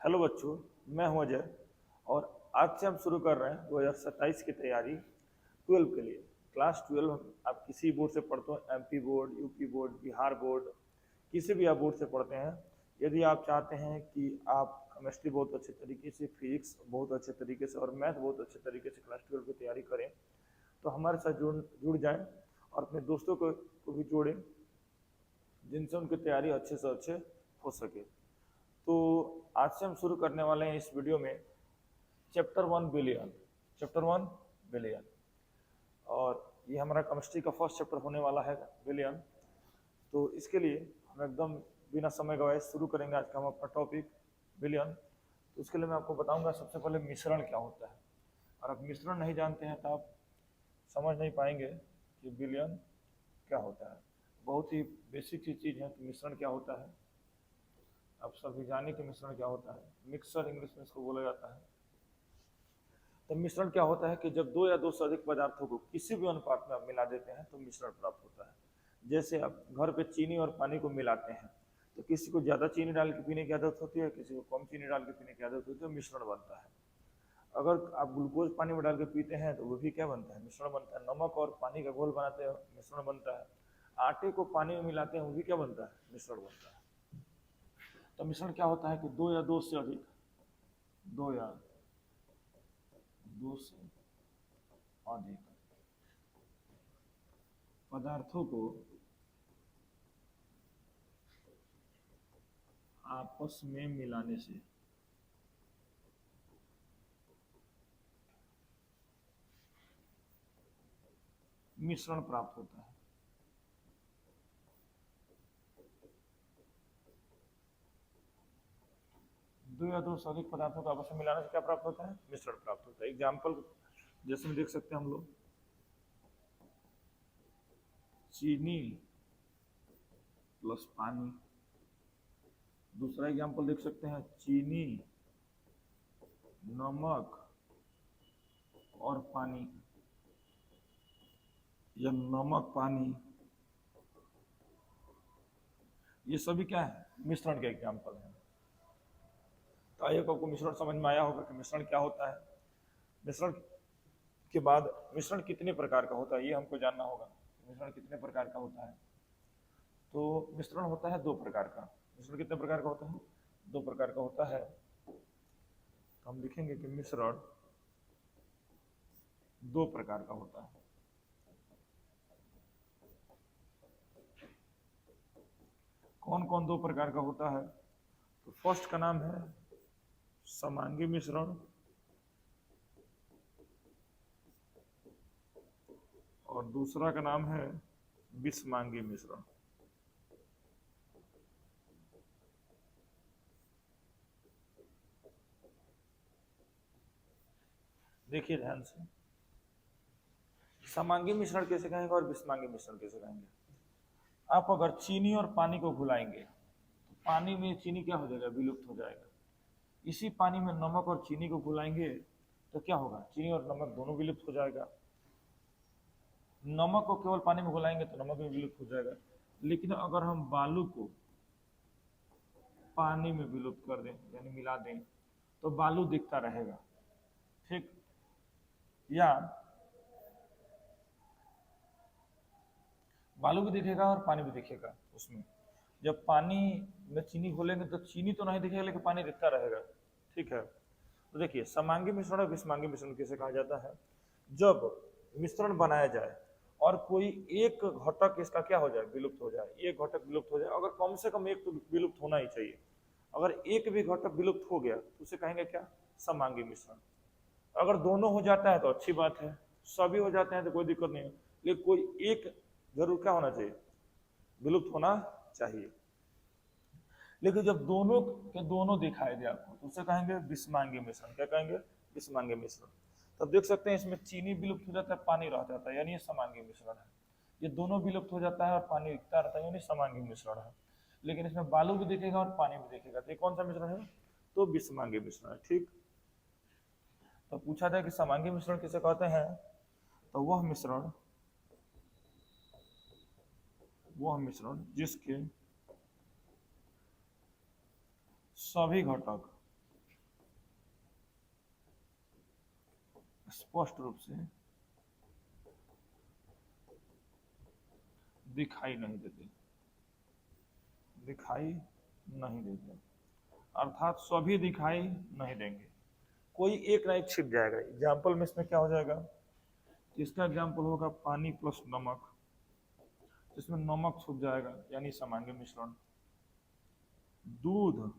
Hello बच्चों, मैं हूं अजय और आज से हम शुरू कर रहे हैं 2027 की तैयारी 12 के लिए। क्लास 12 आप किसी बोर्ड से पढ़ते हो, MP board, UP board, Bihar board, किसी भी आप बोर्ड से पढ़ते हैं। यदि आप चाहते हैं कि आप केमिस्ट्री बहुत अच्छे तरीके से, फिजिक्स बहुत अच्छे तरीके से और मैथ बहुत अच्छे तरीके से क्लास 12 की तैयारी करें, तो हमारे साथ जुड़ जाएं और अपने दोस्तों को भी जोड़ें, जिनसे उनकी तैयारी अच्छे से अच्छे हो सके। तो आज से हम शुरू करने वाले हैं इस वीडियो में चैप्टर 1 बिलियन। और ये हमारा केमिस्ट्री का फर्स्ट चैप्टर होने वाला है, बिलियन। तो इसके लिए हम एकदम बिना समय गवाए शुरू करेंगे आज का हम अपना टॉपिक, बिलियन। तो उसके लिए मैं आपको बताऊंगा सबसे पहले मिश्रण क्या होता है। और आप मिश्रण नहीं जानते हैं तो आप समझ नहीं पाएंगे कि बिलियन क्या होता है। बहुत ही बेसिक सी चीज़ है कि मिश्रण क्या होता है। आप सभी जाने कि मिश्रण क्या होता है। मिक्सर इंग्लिश में इसको बोला जाता है। तो मिश्रण क्या होता है कि जब दो या दो से अधिक पदार्थों को किसी भी अनुपात में आप मिला देते हैं तो मिश्रण प्राप्त होता है। जैसे आप घर पे चीनी और पानी को मिलाते हैं तो किसी को ज़्यादा चीनी डाल के पीने की आदत होती है, किसी को कम चीनी डाल के पीने की आदत होती है, मिश्रण बनता है। अगर आप ग्लूकोज पानी में डाल के पीते हैं तो वो भी क्या बनता है, मिश्रण बनता है। नमक और पानी का घोल बनाते हैं, मिश्रण बनता है। आटे को पानी में मिलाते हैं, वो भी क्या बनता है, मिश्रण बनता है। तो मिश्रण क्या होता है कि दो या दो से अधिक, दो या दो से अधिक पदार्थों को आपस में मिलाने से मिश्रण प्राप्त होता है। दो या दो से अधिक पदार्थों को आपस में मिलाने से क्या प्राप्त होता है, मिश्रण प्राप्त होता है। एग्जाम्पल जैसे में देख सकते हैं हम लोग, चीनी प्लस पानी। दूसरा एग्जाम्पल देख सकते हैं, चीनी, नमक और पानी, या नमक पानी। ये सभी क्या है, मिश्रण के एग्जाम्पल है। तो आइए आपको मिश्रण समझ में आया होगा कि मिश्रण क्या होता है। मिश्रण के बाद मिश्रण कितने प्रकार का होता है ये हमको जानना होगा। मिश्रण कितने प्रकार का होता है। तो मिश्रण होता है दो प्रकार का। मिश्रण कितने प्रकार का होता है, दो प्रकार का होता है। तो हम लिखेंगे कि मिश्रण दो प्रकार का होता है। कौन कौन दो प्रकार का होता है। तो फर्स्ट का नाम है समांगी मिश्रण और दूसरा का नाम है विषमांगी मिश्रण। देखिए ध्यान से, समांगी मिश्रण कैसे कहेंगे और विषमांगी मिश्रण कैसे कहेंगे। आप अगर चीनी और पानी को घुलाएंगे तो पानी में चीनी क्या हो जाएगा, विलुप्त हो जाएगा। इसी पानी में नमक और चीनी को घुलाएंगे तो क्या होगा, चीनी और नमक दोनों विलुप्त हो जाएगा। नमक को केवल पानी में घुलाएंगे तो नमक भी विलुप्त हो जाएगा। लेकिन अगर हम बालू को पानी में विलुप्त कर दें यानी मिला दें तो बालू दिखता रहेगा, ठीक। या बालू भी दिखेगा और पानी भी दिखेगा उसमें। जब पानी में चीनी घोलेंगे तो चीनी तो नहीं दिखेगा लेकिन पानी दिखता रहेगा, ठीक है। तो देखिए समांगी मिश्रण और विषमांगी मिश्रण किसे कहा जाता है। जब मिश्रण बनाया जाए और कोई एक घटक इसका क्या हो जाए, विलुप्त हो जाए। एक घटक विलुप्त हो जाए, अगर कम से कम एक तो विलुप्त होना ही चाहिए। अगर एक भी घटक विलुप्त हो गया तो उसे कहेंगे क्या, समांगी मिश्रण। अगर दोनों हो जाता है तो अच्छी बात है, सभी हो जाते हैं तो कोई दिक्कत नहीं है, लेकिन कोई एक जरूर क्या होना चाहिए, विलुप्त होना चाहिए। लेकिन जब दोनों के दोनों दिखाई दे आपको तो उसे कहेंगे विषमांगी मिश्रण। क्या कहेंगे, विषमांगी मिश्रण। तब देख सकते हैं इसमें चीनी विलुप्त हो जाता है, पानी रह जाता है, यानी ये समांगी मिश्रण है। ये दोनों विलुप्त हो जाता है और पानी दिखता रहता है, यानी समांगी मिश्रण है। लेकिन इसमें बालू भी दिखेगा और पानी भी दिखेगा, तो ये कौन सा मिश्रण है, तो विषमांगी मिश्रण है, ठीक। तो पूछा जाए कि समांगी मिश्रण किसे कहते हैं, तो वह मिश्रण जिसके सभी घटक स्पष्ट रूप से दिखाई नहीं देते, दिखाई नहीं देते, अर्थात सभी दिखाई नहीं देंगे, कोई एक ना एक छिप जाएगा। एग्जाम्पल में इसमें क्या हो जाएगा, इसका एग्जाम्पल होगा पानी प्लस नमक, जिसमें नमक छुप जाएगा यानी समांगी मिश्रण। दूध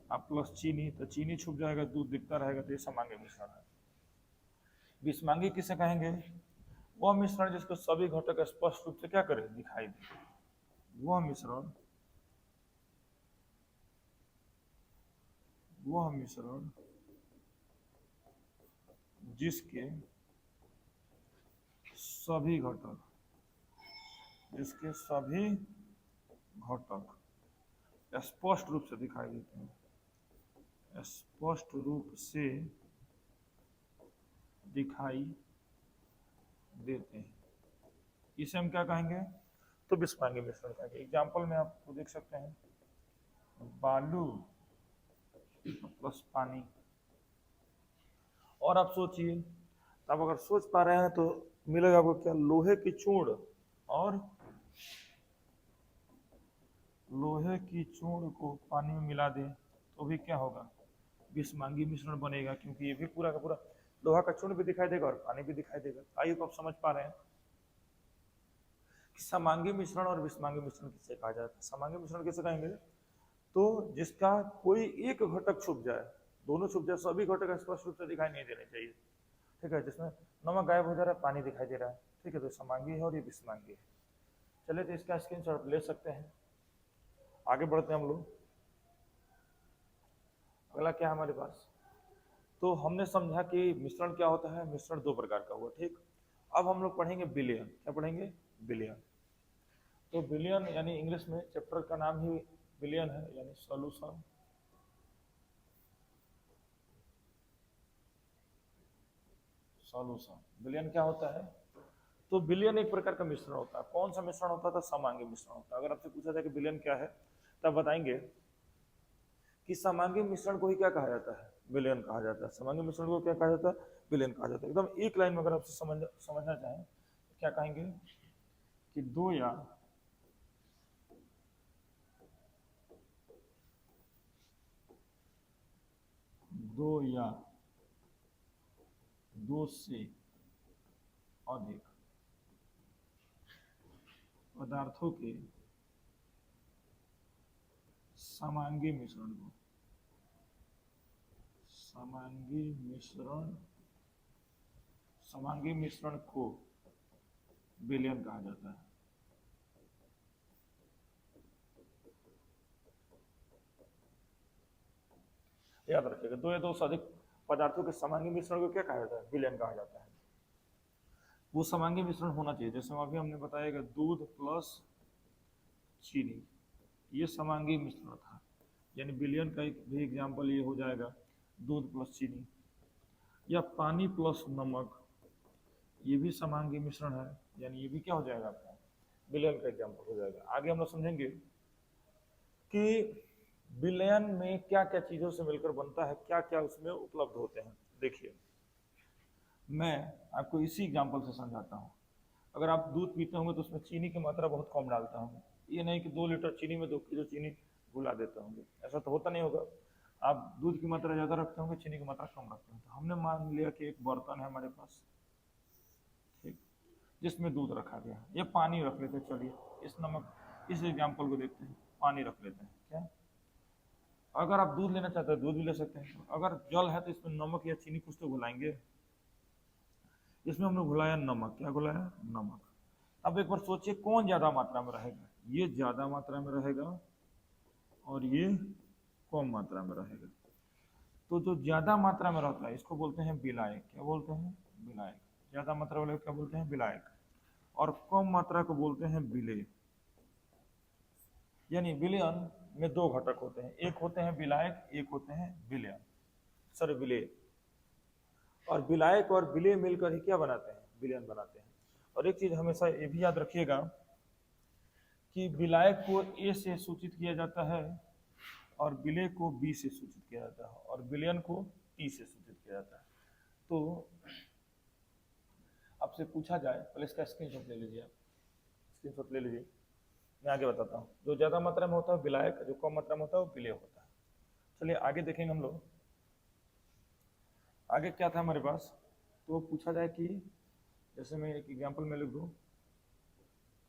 अब प्लस चीनी, तो चीनी छुप जाएगा, दूध दिखता रहेगा, तो ये समांगी मिश्रण है। विषमांगी किसे कहेंगे, वह मिश्रण जिसको सभी घटक स्पष्ट रूप से क्या करे, दिखाई दे, वह मिश्रण जिसके सभी घटक स्पष्ट रूप से दिखाई देते हैं, स्पष्ट रूप से दिखाई देते हैं, इसे हम क्या कहेंगे, तो विषमांगी मिश्रण कहेंगे। एग्जाम्पल में आपको देख सकते हैं, बालू प्लस पानी। और आप सोचिए, आप अगर सोच पा रहे हैं तो मिलेगा आपको क्या, लोहे की चूड़ और लोहे की चूड़ को पानी में मिला दें तो भी क्या होगा, विषमांगी मिश्रण बनेगा, क्योंकि ये भी पूरा का पूरा लोहा का चूर्ण भी दिखाई देगा और पानी भी दिखाई देगा। आइए तो आप समझ पा रहे हैं कि समांगी मिश्रण और विषमांगी मिश्रण किसे कहा जाता है। समांगी मिश्रण किसे कहेंगे, तो जिसका कोई एक घटक छुप जाए, दोनों छुप जाए, सभी घटक स्पष्ट रूप से दिखाई नहीं देने चाहिए, ठीक है। जिसमें नमक गायब हो जा रहा है, पानी दिखाई दे रहा है, ठीक है, तो समांगी है और ये विषमांगी है। चलिए तो इसका स्क्रीनशॉट ले सकते हैं। आगे बढ़ते हैं हम लोग। अगला क्या है हमारे पास, तो हमने समझा कि मिश्रण क्या होता है, मिश्रण दो प्रकार का हुआ, ठीक। अब हम लोग पढ़ेंगे विलयन। क्या पढ़ेंगे, विलयन। तो विलयन यानी इंग्लिश में चैप्टर का नाम ही विलयन है, यानी सॉल्यूशन। विलयन क्या होता है, तो विलयन एक प्रकार का मिश्रण होता है। कौन सा मिश्रण होता था, समांगी मिश्रण होता है। अगर आपसे पूछा जाए कि विलयन क्या है, तब बताएंगे कि समांगी मिश्रण को ही क्या कहा जाता है, विलयन कहा जाता है। समांगी मिश्रण को क्या कहा जाता है, विलयन कहा जाता है। एकदम एक लाइन में अगर आपसे समझना चाहें तो क्या कहेंगे कि दो या दो से अधिक पदार्थों के समांगी मिश्रण को विलयन कहा जाता है। याद रखिएगा, दो या दो से अधिक पदार्थों के समांगी मिश्रण को क्या कहा जाता है, विलयन कहा जाता है। वो समांगी मिश्रण होना चाहिए, जैसे अभी हमने बताया कि दूध प्लस चीनी, ये समांगी मिश्रण था, यानी विलयन का एक भी एग्जाम्पल ये हो जाएगा, दूध प्लस चीनी। या पानी प्लस नमक, ये भी समांगी मिश्रण है, यानी ये भी क्या हो जाएगा, आपका विलयन का एग्जाम्पल हो जाएगा। आगे हम लोग समझेंगे कि विलयन में क्या क्या चीजों से मिलकर बनता है, क्या क्या उसमें उपलब्ध होते हैं। देखिए, मैं आपको इसी एग्जाम्पल से समझाता हूँ। अगर आप दूध पीते होंगे तो उसमें चीनी की मात्रा बहुत कम डालते होंगे। ये नहीं कि 2 लीटर चीनी में 2 किलो चीनी घुला देते होंगे, ऐसा तो होता नहीं होगा। आप दूध की मात्रा ज़्यादा रखते होंगे, चीनी की मात्रा कम रखते होंगे। तो हमने मान लिया कि एक बर्तन है हमारे पास, ठीक, जिसमें दूध रखा गया, या पानी रख लेते हैं। चलिए इस एग्जाम्पल को देखते हैं, पानी रख लेते हैं। क्या, अगर आप दूध लेना चाहते हैं दूध भी ले सकते हैं। अगर जल है तो इसमें नमक या चीनी कुछ तो घुलाएंगे। इसमें हमने घुलाया नमक, क्या घुलाया, नमक। अब एक बार सोचिए कौन ज्यादा मात्रा में रहेगा, ये ज्यादा मात्रा में रहेगा और ये कम मात्रा में रहेगा। तो जो ज्यादा मात्रा में रहता है इसको बोलते हैं विलायक। क्या बोलते हैं, विलायक। ज्यादा मात्रा वाले क्या बोलते हैं, विलायक। और कम मात्रा को बोलते हैं विलेय। यानी विलयन में दो घटक होते हैं, एक होते हैं विलायक, एक होते हैं विलयन, सॉरी विलेय। और विलायक और विलेय मिलकर ही क्या बनाते हैं, विलयन बनाते हैं। और एक चीज हमेशा ये भी याद रखिएगा कि विलायक को ए से सूचित किया जाता है और विलेय को बी से सूचित किया जाता है और विलयन को टी से सूचित किया जाता है। तो आपसे पूछा जाए, पहले इसका स्क्रीनशॉट ले लीजिए, आप स्क्रीनशॉट ले लीजिए, मैं आगे बताता हूँ। जो ज़्यादा मात्रा में होता है विलायक, जो कम मात्रा में होता है वो विलेय होता है। चलिए आगे देखेंगे हम लोग। आगे क्या था हमारे पास, तो पूछा जाए कि जैसे मैं एक एग्जांपल में लिख दूँ,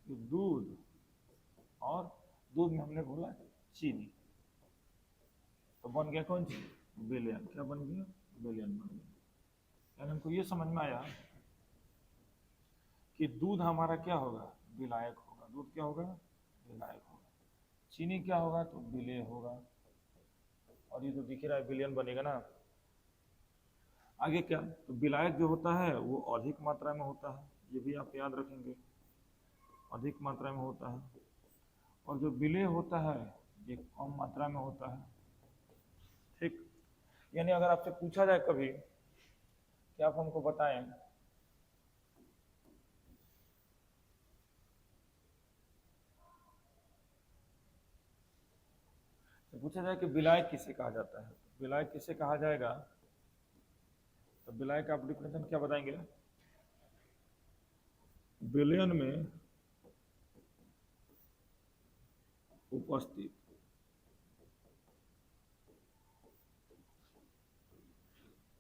दूध और दूध में हमने घोला चीनी, तो बन गया कौन सी, विलयन। क्या बन गया, विलयन बन गया। यानी हमको ये समझ में आया कि दूध हमारा क्या होगा, विलायक होगा। दूध क्या होगा, विलायक होगा। चीनी क्या होगा, तो विलेय होगा। और ये तो दिख रहा है विलयन बनेगा ना। आगे क्या, तो विलायक जो होता है वो अधिक मात्रा में होता है, ये भी आप याद रखेंगे, अधिक मात्रा में होता है। और जो विलेय होता है ये कम मात्रा में होता है। ठीक, यानी अगर आपसे पूछा जाए कभी कि आप हमको बताएं तो पूछा जाए कि विलायक किसे कहा जाता है, विलायक किसे कहा जाएगा, तो विलायक का आप डिफिनेशन क्या बताएंगे, विलयन में उपस्थित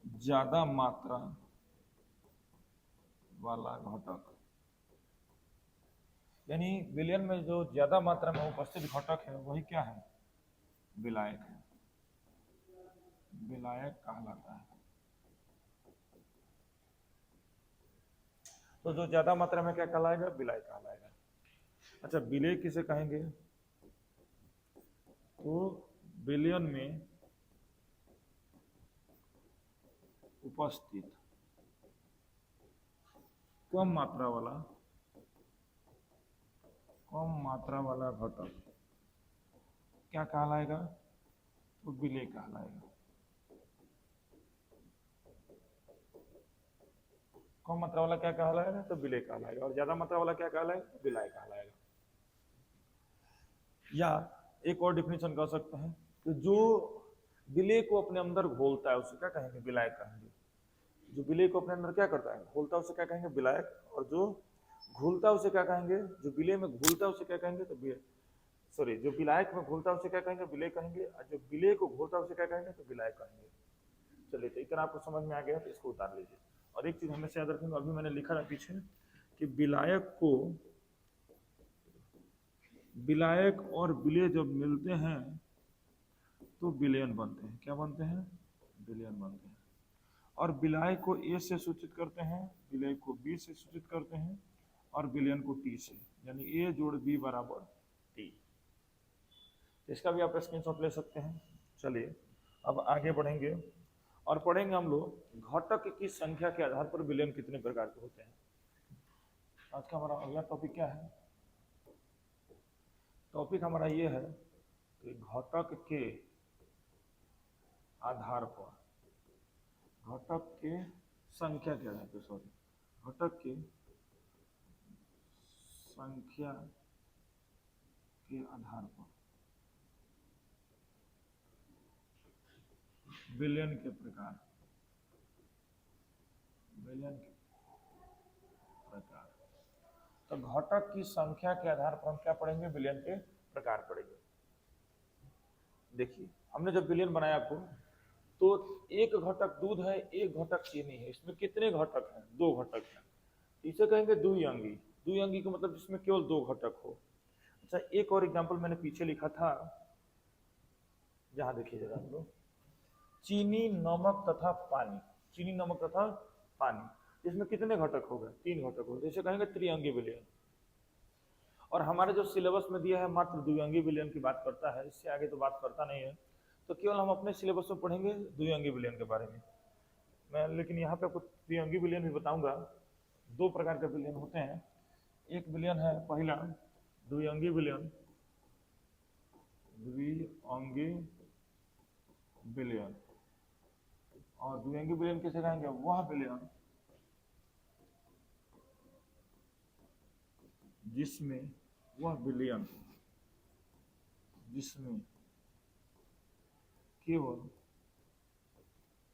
ज्यादा मात्रा वाला घटक। यानी विलयन में जो ज्यादा मात्रा में उपस्थित घटक है वही क्या है, विलायक है, विलायक कहलाता है। तो जो ज्यादा मात्रा में क्या कहलाएगा, विलायक कहलाएगा। अच्छा, विलेय किसे कहेंगे, तो विलयन में उपस्थित कम मात्रा वाला घटक क्या कहलाएगा, तो विलेय कहलाएगा। कम मात्रा वाला क्या कहलाएगा, तो विलेय कहलाएगा। और ज्यादा मात्रा वाला क्या कहलाएगा, विलायक कहलाएगा। या एक और डिफिनेशन कर सकते हैं कि जो विलेय को अपने अंदर घोलता है उसे क्या कहेंगे, विलायक कहेंगे। जो विलेय को अपने अंदर क्या करता है, घोलता है, उसे क्या कहेंगे, विलायक। और जो घुलता है उसे क्या कहेंगे, जो विलेय में घुलता है उसे क्या कहेंगे, तो जो विलायक में घुलता है उसे क्या कहेंगे, विलेय कहेंगे। और जो विलेय को घोलता है उसे क्या कहेंगे, तो विलायक कहेंगे। चलिए, तो इतना आपको समझ में आ गया, तो इसको उतार लीजिए। और एक चीज हमेशा याद रखेंगे, अभी मैंने लिखा था पीछे कि विलायक और विलेय जब मिलते हैं तो विलयन बनते हैं। क्या बनते हैं, विलयन बनते हैं। और विलायक को ए से सूचित करते हैं, विलेय को बी से सूचित करते हैं, और विलयन को टी से, यानी ए जोड़ बी बराबर टी। इसका भी आप स्क्रीनशॉट ले सकते हैं। चलिए अब आगे बढ़ेंगे और पढ़ेंगे हम लोग घटक की संख्या के आधार पर विलयन कितने प्रकार के होते हैं। आज का हमारा अगला टॉपिक क्या है, टॉपिक हमारा ये है कि घटक के आधार पर, घटक के संख्या के आधार पर, घटक के संख्या के आधार पर विलयन के प्रकार, विलयन के प्रकार। तो घटक की संख्या के आधार पर हम क्या पढ़ेंगे, विलयन के प्रकार पढ़ेंगे। देखिए, हमने जब विलयन बनाया आपको, तो एक घटक दूध है, एक घटक चीनी है। इसमें कितने घटक हैं, दो घटक हैं। इसे कहेंगे द्विअंगी। द्विअंगी का मतलब जिसमें केवल दो घटक हो। अच्छा, एक और एग्जांपल मैंने पीछे लिखा था, जहां देखिए जरा हम लोग, चीनी, नमक तथा पानी। चीनी, नमक तथा पानी, इसमें कितने घटक हो गए, तीन घटक हो गए। इसे कहेंगे त्रिअंगी विलयन। और हमारे जो सिलेबस में दिया है मात्र द्विअंगी विलयन की बात करता है, इससे आगे तो बात करता नहीं है। तो केवल हम अपने सिलेबस में पढ़ेंगे द्विअंगी विलयन के बारे में। मैं लेकिन यहाँ पे आपको त्रिअंगी विलयन भी बताऊंगा। दो प्रकार के विलयन होते हैं। एक विलयन है पहला द्विअंगी विलयन, द्विअंगी विलयन। और द्विअंगी विलयन किसे कहेंगे, वह विलयन जिसमें, वह विलयन जिसमें केवल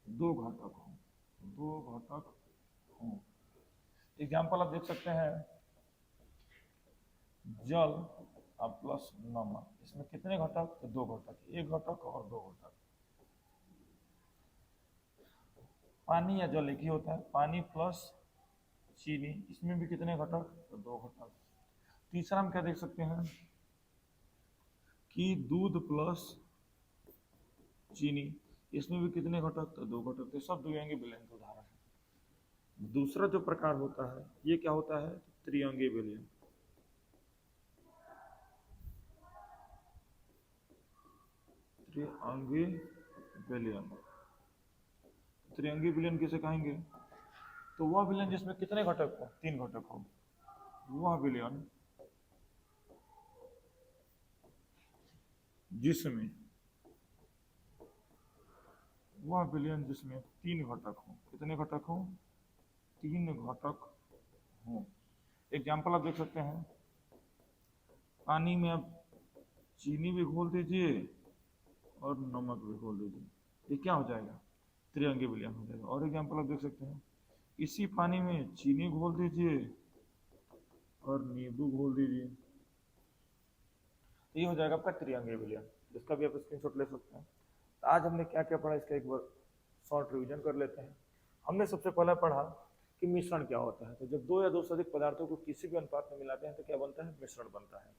दो घटक हो, दो घटक हों। एग्जाम्पल आप देख सकते हैं, जल और प्लस नमक, इसमें कितने घटक? तो दो घटक, एक घटक और दो घटक। पानी या जल एक ही होता है, पानी प्लस चीनी, इसमें भी कितने घटक? तो दो घटक। तीसरा हम क्या देख सकते हैं कि दूध प्लस चीनी, इसमें भी कितने घटक? तो दो घटक। तो सब द्विअंगी विलयन का उदाहरण है। दूसरा जो प्रकार होता है ये क्या होता है? त्रिअंगी विलयन। त्रिअंगी विलयन, त्रिअंगी विलयन किसे कहेंगे? तो वह विलयन जिसमें कितने घटक हो? तीन घटक हो, वह विलयन जिसमें जिसमें तीन घटक हो। कितने घटक हो? तीन घटक हो। एग्जाम्पल आप देख सकते हैं, पानी में आप चीनी भी घोल दीजिए और नमक भी घोल दीजिए, ये क्या हो जाएगा? त्रिअंगी विलयन हो जाएगा। और एग्जाम्पल आप देख सकते हैं, इसी पानी में चीनी घोल दीजिए और नींबू घोल दीजिए, ये हो जाएगा आपका त्रिअंगी विलयन, जिसका भी आप स्क्रीनशॉट ले सकते हैं। तो आज हमने क्या क्या पढ़ा, इसका एक बार शॉर्ट रिवीजन कर लेते हैं। हमने सबसे पहले पढ़ा कि मिश्रण क्या होता है। तो जब दो या दो से अधिक पदार्थों को किसी भी अनुपात में मिलाते हैं तो क्या बनता है? मिश्रण बनता है।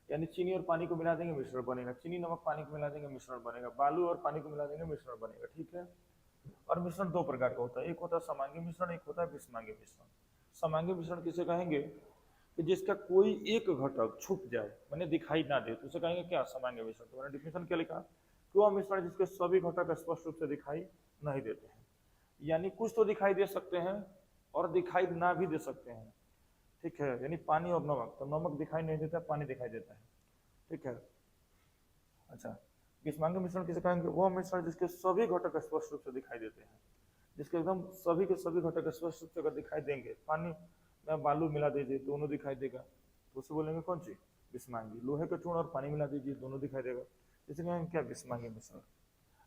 यानी चीनी और पानी को मिला देंगे, मिश्रण बनेगा। चीनी नमक पानी को मिला देंगे, मिश्रण बनेगा। बालू और पानी को मिला देंगे, मिश्रण बनेगा। ठीक है। और मिश्रण दो प्रकार का होता है, एक होता है समांगी मिश्रण, एक होता है विषमांगी मिश्रण। समांगी मिश्रण किसे कहेंगे? कि जिसका कोई एक घटक छुप जाए, मैंने दिखाई ना दे, तो उसे कहेंगे क्या? समांगी मिश्रण। तो मैंने डिफिनेशन क्या लिखा कि वह मिश्रण जिसके सभी घटक स्पष्ट रूप से दिखाई नहीं देते हैं। यानी कुछ तो दिखाई दे सकते हैं और दिखाई ना भी दे सकते हैं। ठीक है। यानी पानी और नमक, तो नमक दिखाई नहीं देता, पानी दिखाई देता है। ठीक है। अच्छा, विषमांगी मिश्रण किसे कहेंगे? वह मिश्रण जिसके सभी घटक स्पष्ट रूप से दिखाई देते हैं, जिसके एकदम सभी के सभी घटक स्पष्ट रूप से अगर दिखाई देंगे। पानी में बालू मिला दीजिए, दोनों दिखाई देगा, तो उसे बोलेंगे कौन सी? विषमांगी। लोहे का चूर्ण और पानी मिला दीजिए, दोनों दिखाई देगा, इसे कहेंगे क्या? विषमांगी मिश्रण।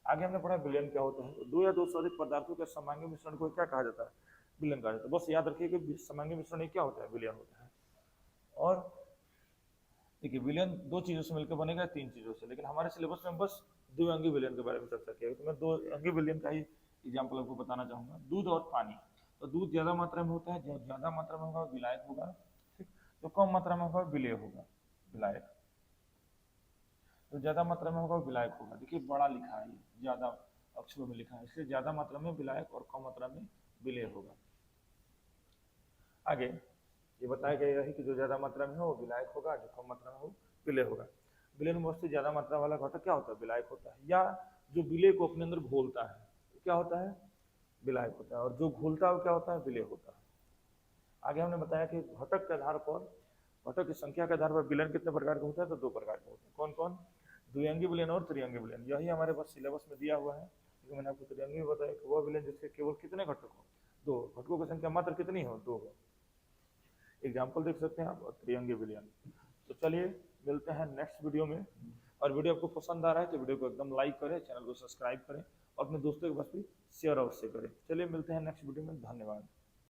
आगे हमने पढ़ा विलयन क्या होता है। दो या दो से अधिक पदार्थों के समांगी मिश्रण को क्या कहा जाता है? विलयन कहा जाता है। बस याद रखिए कि समांगी मिश्रण क्या होता है? विलयन होता है। और देखिए, विलयन दो चीजों से मिलकर बनेगा, तीन चीजों से, लेकिन हमारे सिलेबस में बस द्विअंगी विलयन के बारे में चर्चा किया। तो मैं दो अंगी विलयन का ही एग्जाम्पल आपको बताना चाहूंगा। दूध और पानी। तो दूध ज्यादा मात्रा में होता है, जो ज्यादा मात्रा में होगा विलायक होगा, ठीक। जो कम मात्रा में होगा विलेय होगा, विलायक। तो ज्यादा मात्रा में होगा विलायक होगा। देखिए बड़ा लिखा है, ज्यादा अक्षरों में लिखा है, इसलिए ज्यादा मात्रा में विलायक और कम मात्रा में विलेय होगा। आगे ये बताया गया है कि जो ज्यादा मात्रा में हो वो विलायक होगा, जो कम मात्रा में हो विलेय होगा। विलयन में से ज्यादा मात्रा वाला घटक क्या होता है? विलायक होता है, या जो विलेय को अपने अंदर घोलता है तो क्या होता है? विलायक होता है। और जो घोलता है वो क्या होता है? विलेय होता है। आगे हमने बताया कि घटक के आधार पर, घटक की संख्या के आधार पर विलयन कितने प्रकार का होता है? तो दो प्रकार का होता है। कौन कौन? द्विअंगी विलयन और त्रिअंगी विलयन। यही हमारे पास सिलेबस में दिया हुआ है। क्योंकि मैंने आपको त्रिअंगी बताया कि वह विलयन जिसके केवल कितने घटक हो? दो। घटकों की संख्या मात्र कितनी हो? दो हो। एग्जाम्पल देख सकते हैं आप, और त्रिअंगी विलयन। तो चलिए मिलते हैं नेक्स्ट वीडियो में। और वीडियो आपको पसंद आ रहा है तो वीडियो को एकदम लाइक करें, चैनल को सब्सक्राइब करें और अपने दोस्तों के पास भी शेयर अवश्य करें। चलिए मिलते हैं नेक्स्ट वीडियो में। धन्यवाद।